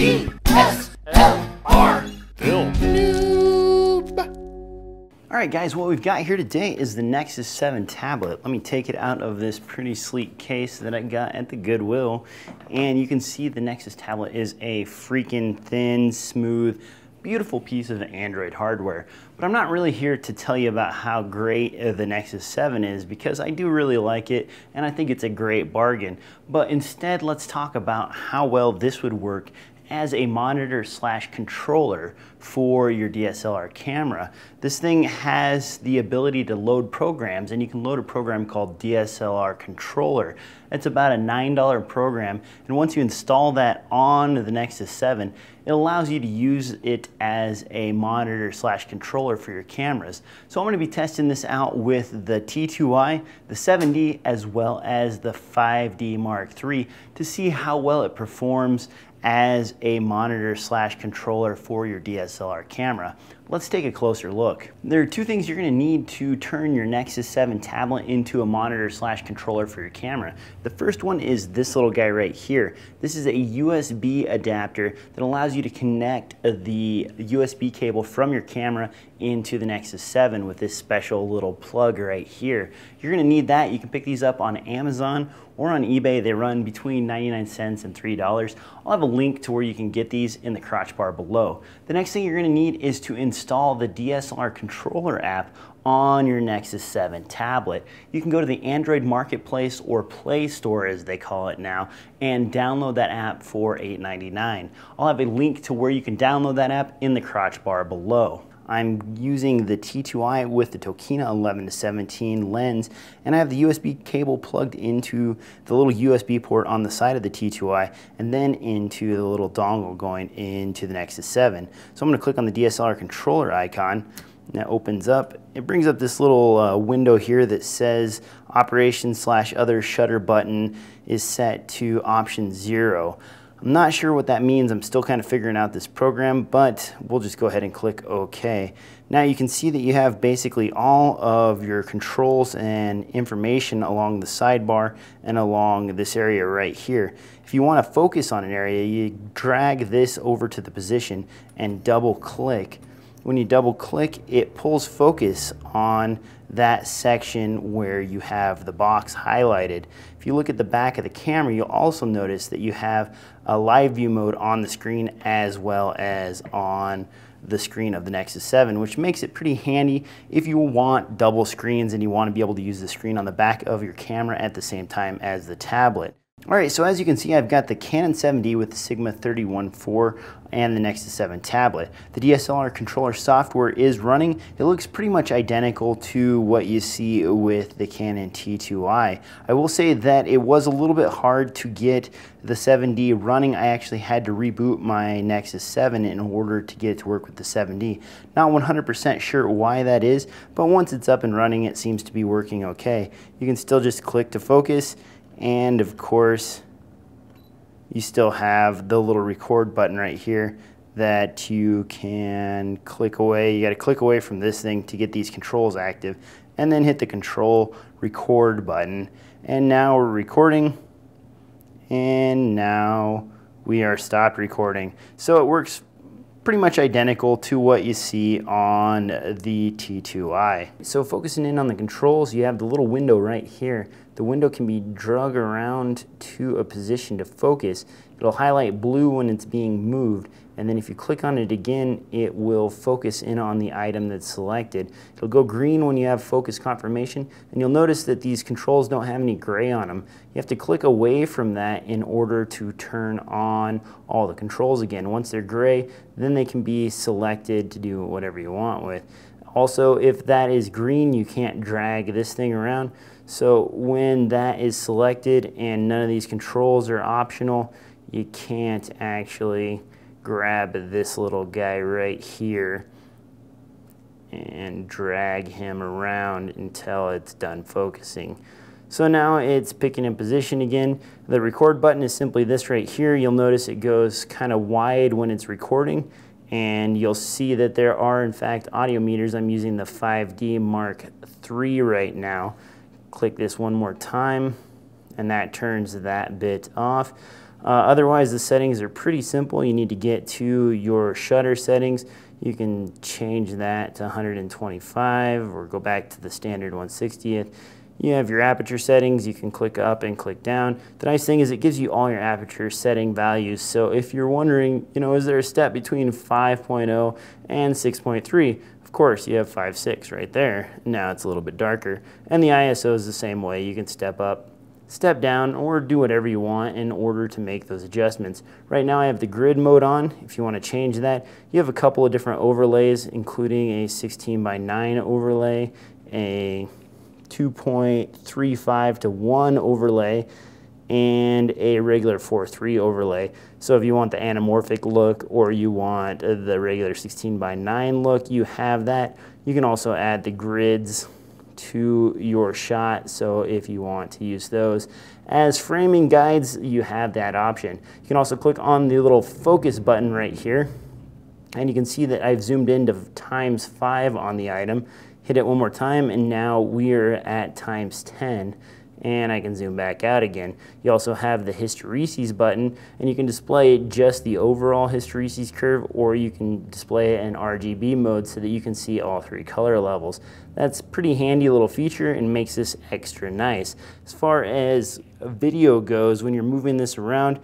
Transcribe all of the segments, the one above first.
DSLR Film Noob. Alright guys, what we've got here today is the Nexus 7 tablet. Let me take it out of this pretty sleek case that I got at the Goodwill. And you can see the Nexus tablet is a freaking thin, smooth, beautiful piece of Android hardware. But I'm not really here to tell you about how great the Nexus 7 is, because I do really like it and I think it's a great bargain. But instead, let's talk about how well this would work as a monitor slash controller for your DSLR camera. This thing has the ability to load programs, and you can load a program called DSLR Controller. It's about a $9 program, and once you install that on the Nexus 7, it allows you to use it as a monitor slash controller for your cameras. So I'm going to be testing this out with the T2i, the 7D, as well as the 5D Mark III to see how well it performs as a monitor slash controller for your DSLR camera. Let's take a closer look. There are two things you're going to need to turn your Nexus 7 tablet into a monitor slash controller for your camera. The first one is this little guy right here. This is a USB adapter that allows you to connect the USB cable from your camera into the Nexus 7 with this special little plug right here. You're going to need that. You can pick these up on Amazon or on eBay. They run between 99 cents and $3. I'll have a link to where you can get these in the crotch bar below. The next thing you're going to need is to install the DSLR Controller app on your Nexus 7 tablet. You can go to the Android Marketplace, or Play Store as they call it now, and download that app for $8.99. I'll have a link to where you can download that app in the crotch bar below. I'm using the T2i with the Tokina 11-17 lens, and I have the USB cable plugged into the little USB port on the side of the T2i and then into the little dongle going into the Nexus 7. So I'm going to click on the DSLR controller icon, and that opens up. It brings up this little window here that says operation / other shutter button is set to option 0. I'm not sure what that means. I'm still kind of figuring out this program, but we'll just go ahead and click OK. Now you can see that you have basically all of your controls and information along the sidebar and along this area right here. If you want to focus on an area, you drag this over to the position and double click. When you double click, it pulls focus on that section where you have the box highlighted. If you look at the back of the camera, you'll also notice that you have a live view mode on the screen as well as on the screen of the Nexus 7, which makes it pretty handy if you want double screens and you want to be able to use the screen on the back of your camera at the same time as the tablet. Alright, so as you can see, I've got the Canon 7D with the Sigma 31.4 and the Nexus 7 tablet. The DSLR controller software is running. It looks pretty much identical to what you see with the Canon T2i. I will say that it was a little bit hard to get the 7D running. I actually had to reboot my Nexus 7 in order to get it to work with the 7D. Not 100% sure why that is, but once it's up and running, it seems to be working okay. You can still just click to focus. And of course, you still have the little record button right here that you can click away. You got to click away from this thing to get these controls active, and then hit the control record button. And now we're recording, and now we are stopped recording. So it works pretty much identical to what you see on the T2i. So focusing in on the controls, you have the little window right here. The window can be dragged around to a position to focus. It'll highlight blue when it's being moved, and then if you click on it again, it will focus in on the item that's selected. It'll go green when you have focus confirmation, and you'll notice that these controls don't have any gray on them. You have to click away from that in order to turn on all the controls again. Once they're gray, then they can be selected to do whatever you want with. Also, if that is green, you can't drag this thing around. So when that is selected and none of these controls are optional, you can't actually grab this little guy right here and drag him around until it's done focusing. So now it's picking in position again. The record button is simply this right here. You'll notice it goes kind of wide when it's recording, and you'll see that there are in fact audio meters. I'm using the 5D Mark III right now. Click this one more time and that turns that bit off. Otherwise, the settings are pretty simple. You need to get to your shutter settings. You can change that to 125 or go back to the standard 1/60th. You have your aperture settings. You can click up and click down. The nice thing is it gives you all your aperture setting values. So if you're wondering, is there a step between 5.0 and 6.3? Of course, you have 5.6 right there. Now it's a little bit darker. And the ISO is the same way. You can step up, step down, or do whatever you want in order to make those adjustments. Right now I have the grid mode on. If you want to change that, you have a couple of different overlays, including a 16:9 overlay, a 2.35 to 1 overlay, and a regular 4:3 overlay. So if you want the anamorphic look or you want the regular 16:9 look, you have that. You can also add the grids to your shot, so if you want to use those as framing guides, you have that option. You can also click on the little focus button right here, and you can see that I've zoomed into ×5 on the item. Hit it one more time, and now we're at ×10, and I can zoom back out again. You also have the hysteresis button, and you can display just the overall hysteresis curve, or you can display it in RGB mode so that you can see all 3 color levels. That's a pretty handy little feature and makes this extra nice. As far as video goes, when you're moving this around,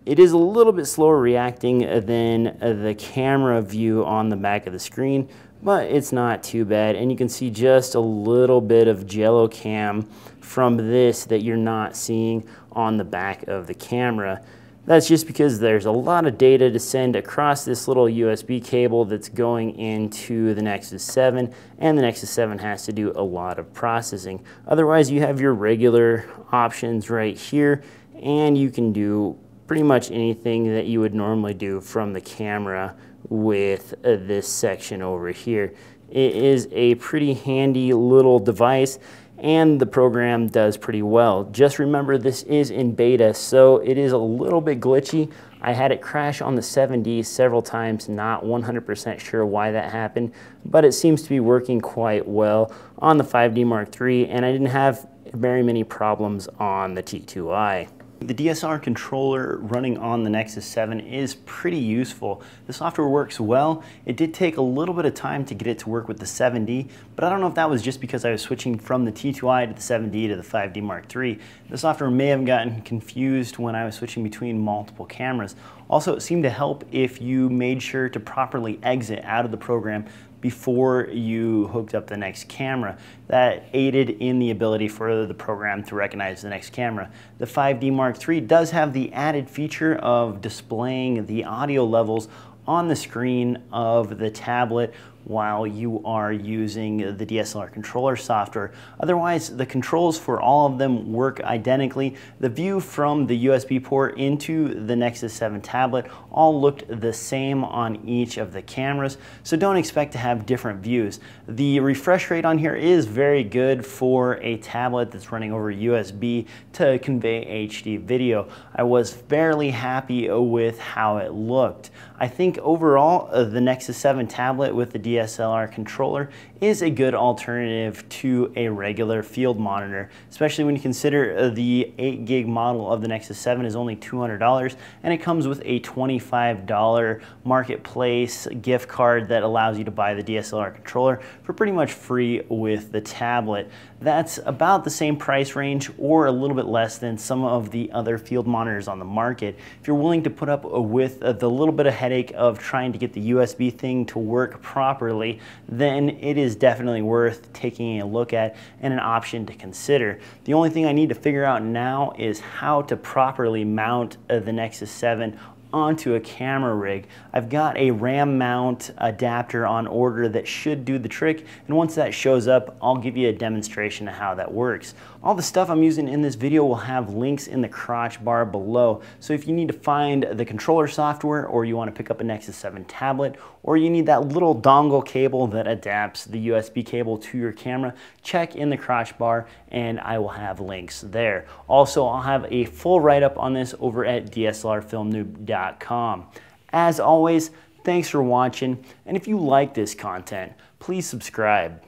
it is a little bit slower reacting than the camera view on the back of the screen, but it's not too bad, and you can see just a little bit of jello cam from this that you're not seeing on the back of the camera. That's just because there's a lot of data to send across this little USB cable that's going into the Nexus 7, and the Nexus 7 has to do a lot of processing. Otherwise, you have your regular options right here, and you can do pretty much anything that you would normally do from the camera with this section over here. It is a pretty handy little device, and the program does pretty well. Just remember, this is in beta, so it is a little bit glitchy. I had it crash on the 7D several times, not 100% sure why that happened, but it seems to be working quite well on the 5D Mark III, and I didn't have very many problems on the T2i. The DSLR controller running on the Nexus 7 is pretty useful. The software works well. It did take a little bit of time to get it to work with the 7D, but I don't know if that was just because I was switching from the T2i to the 7D to the 5D Mark III. The software may have gotten confused when I was switching between multiple cameras. Also, it seemed to help if you made sure to properly exit out of the program before you hooked up the next camera. That aided in the ability for the program to recognize the next camera. The 5D Mark III does have the added feature of displaying the audio levels on the screen of the tablet while you are using the DSLR controller software. Otherwise, the controls for all of them work identically. The view from the USB port into the Nexus 7 tablet all looked the same on each of the cameras, so don't expect to have different views. The refresh rate on here is very good for a tablet that's running over USB to convey HD video. I was fairly happy with how it looked. I think overall, the Nexus 7 tablet with the DSLR controller is a good alternative to a regular field monitor, especially when you consider the 8 gig model of the Nexus 7 is only $200, and it comes with a $25 marketplace gift card that allows you to buy the DSLR controller for pretty much free with the tablet. That's about the same price range or a little bit less than some of the other field monitors on the market. If you're willing to put up with the little bit of headache of trying to get the USB thing to work properly, then it is definitely worth taking a look at and an option to consider. The only thing I need to figure out now is how to properly mount the Nexus 7 onto a camera rig. I've got a RAM mount adapter on order that should do the trick, and once that shows up, I'll give you a demonstration of how that works. All the stuff I'm using in this video will have links in the crotch bar below, so if you need to find the controller software, or you want to pick up a Nexus 7 tablet, or you need that little dongle cable that adapts the USB cable to your camera, check in the crotch bar and I will have links there. Also, I'll have a full write-up on this over at DSLRFilmNoob.com. As always, thanks for watching, and if you like this content, please subscribe.